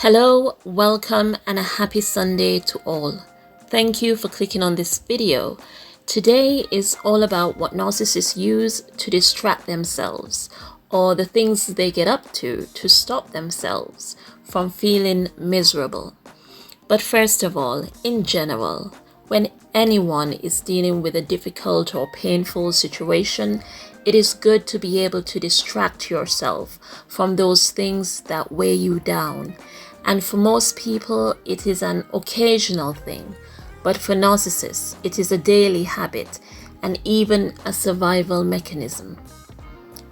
Hello, welcome, and a happy Sunday to all. Thank you for clicking on this video. Today is all about what narcissists use to distract themselves, or the things they get up to stop themselves from feeling miserable. But first of all, in general, when anyone is dealing with a difficult or painful situation, it is good to be able to distract yourself from those things that weigh you down. And for most people, it is an occasional thing. But for narcissists, it is a daily habit and even a survival mechanism.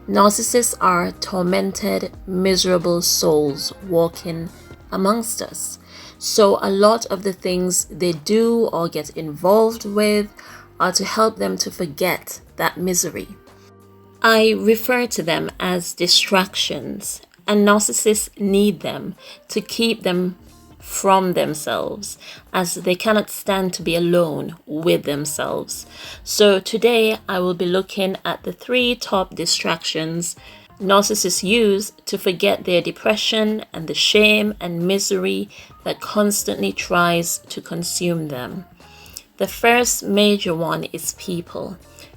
Narcissists are tormented, miserable souls walking amongst us. So a lot of the things they do or get involved with are to help them to forget that misery. I refer to them as distractions, and narcissists need them to keep them from themselves, as they cannot stand to be alone with themselves. So today I will be looking at the 3 top distractions narcissists use to forget their depression and the shame and misery that constantly tries to consume them. The first major one is people.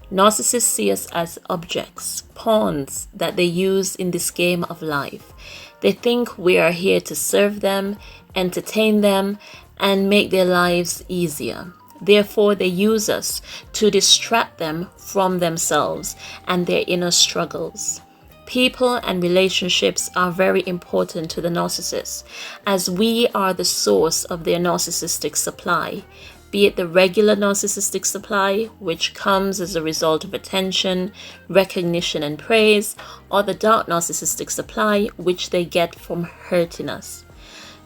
Narcissists see us as objects, pawns that they use in this game of life. They think we are here to serve them, entertain them, and make their lives easier. Therefore, they use us to distract them from themselves and their inner struggles. People and relationships are very important to the narcissist, as we are the source of their narcissistic supply. Be it the regular narcissistic supply, which comes as a result of attention, recognition, and praise, or the dark narcissistic supply, which they get from hurting us.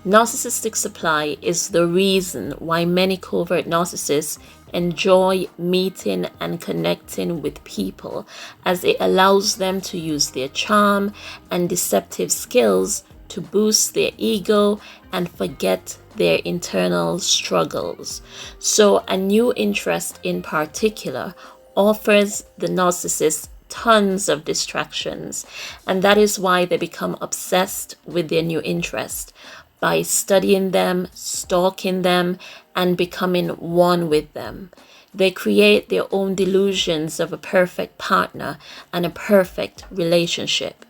Narcissistic supply is the reason why many covert narcissists enjoy meeting and connecting with people, as it allows them to use their charm and deceptive skills to boost their ego and forget their internal struggles. So a new interest in particular offers the narcissist tons of distractions, and that is why they become obsessed with their new interest by studying them, stalking them, and becoming one with them. They create their own delusions of a perfect partner and a perfect relationship.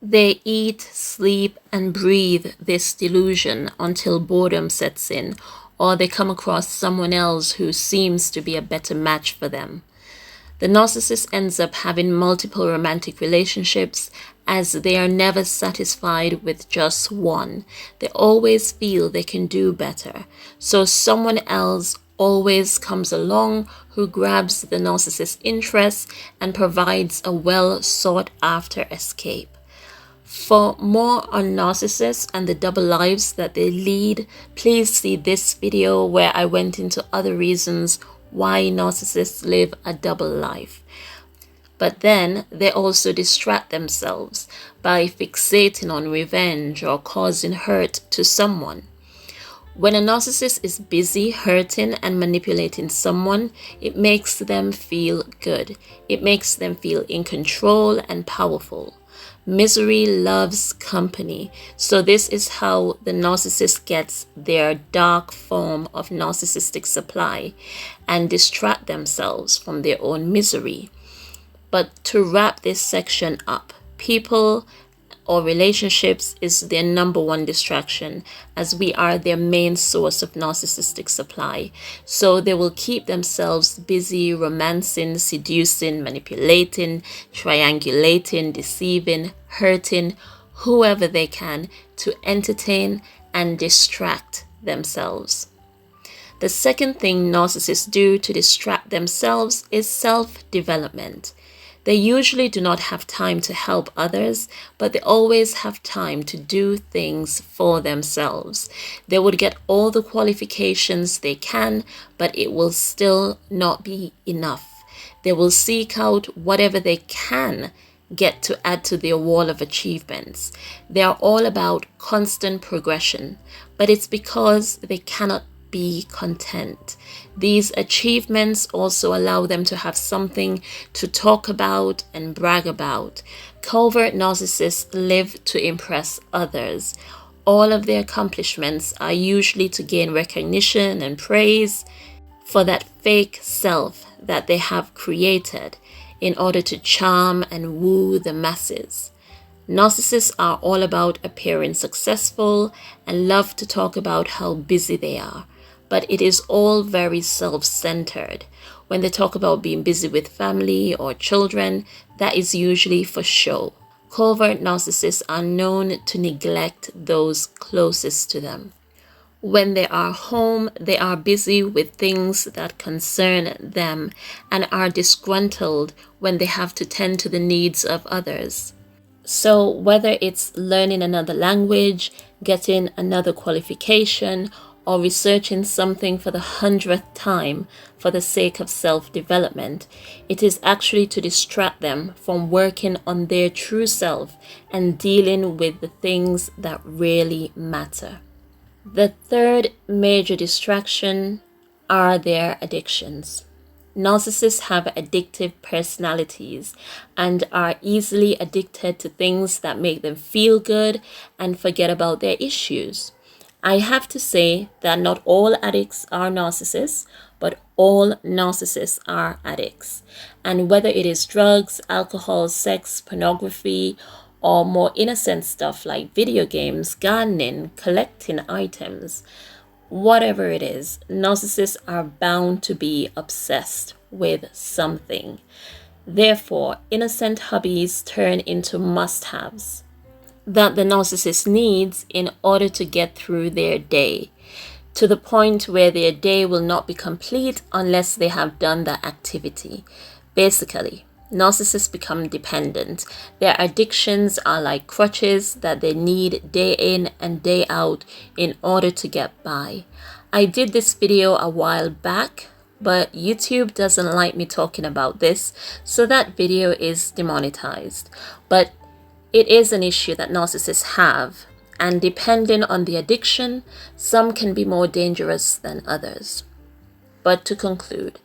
They eat, sleep, and breathe this delusion until boredom sets in, or they come across someone else who seems to be a better match for them. The narcissist ends up having multiple romantic relationships, as they are never satisfied with just one. They always feel they can do better. So someone else always comes along who grabs the narcissist's interest and provides a well sought after escape. For more on narcissists and the double lives that they lead, please see this video where I went into other reasons why narcissists live a double life. But then they also distract themselves by fixating on revenge or causing hurt to someone. When a narcissist is busy hurting and manipulating someone, it makes them feel good. It makes them feel in control and powerful. Misery loves company, so this is how the narcissist gets their dark form of narcissistic supply and distract themselves from their own misery. But to wrap this section up, people or relationships is their number one distraction, as we are their main source of narcissistic supply. So they will keep themselves busy romancing, seducing, manipulating, triangulating, deceiving, hurting whoever they can to entertain and distract themselves. The second thing narcissists do to distract themselves is self-development. They usually do not have time to help others, but they always have time to do things for themselves. They would get all the qualifications they can, but it will still not be enough. They will seek out whatever they can get to add to their wall of achievements. They are all about constant progression, but it's because they cannot be content. These achievements also allow them to have something to talk about and brag about. Covert narcissists live to impress others. All of their accomplishments are usually to gain recognition and praise for that fake self that they have created in order to charm and woo the masses. Narcissists are all about appearing successful and love to talk about how busy they are, but it is all very self-centered. When they talk about being busy with family or children, that is usually for show. Covert narcissists are known to neglect those closest to them. When they are home, they are busy with things that concern them and are disgruntled when they have to tend to the needs of others. So whether it's learning another language, getting another qualification, or researching something for the 100th time for the sake of self-development, it is actually to distract them from working on their true self and dealing with the things that really matter. The third major distraction are their addictions. Narcissists have addictive personalities and are easily addicted to things that make them feel good and forget about their issues. I have to say that not all addicts are narcissists, but all narcissists are addicts. And whether it is drugs, alcohol, sex, pornography, or more innocent stuff like video games, gardening, collecting items, whatever it is, narcissists are bound to be obsessed with something. Therefore, innocent hobbies turn into must-haves that the narcissist needs in order to get through their day, to the point where their day will not be complete unless they have done that activity. Basically, narcissists become dependent. Their addictions are like crutches that they need day in and day out in order to get by. I did this video a while back, but YouTube doesn't like me talking about this, so that video is demonetized. But it is an issue that narcissists have, and depending on the addiction, some can be more dangerous than others. But to conclude,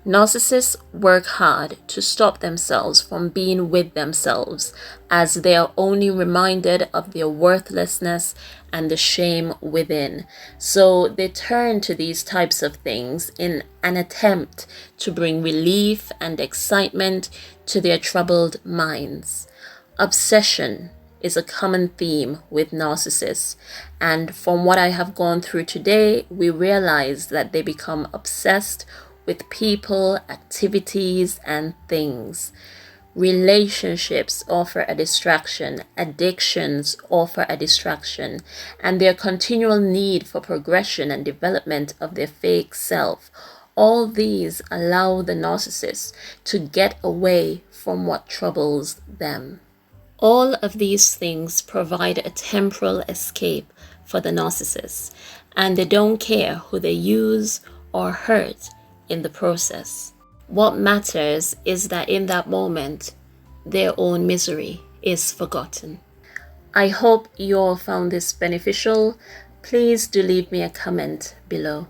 narcissists work hard to stop themselves from being with themselves, as they are only reminded of their worthlessness and the shame within. So they turn to these types of things in an attempt to bring relief and excitement to their troubled minds. Obsession is a common theme with narcissists, and from what I have gone through today, we realize that they become obsessed with people, activities, and things. Relationships offer a distraction, addictions offer a distraction, and their continual need for progression and development of their fake self. All these allow the narcissist to get away from what troubles them. All of these things provide a temporal escape for the narcissist, and they don't care who they use or hurt in the process. What matters is that in that moment, their own misery is forgotten. I hope you all found this beneficial. Please do leave me a comment below.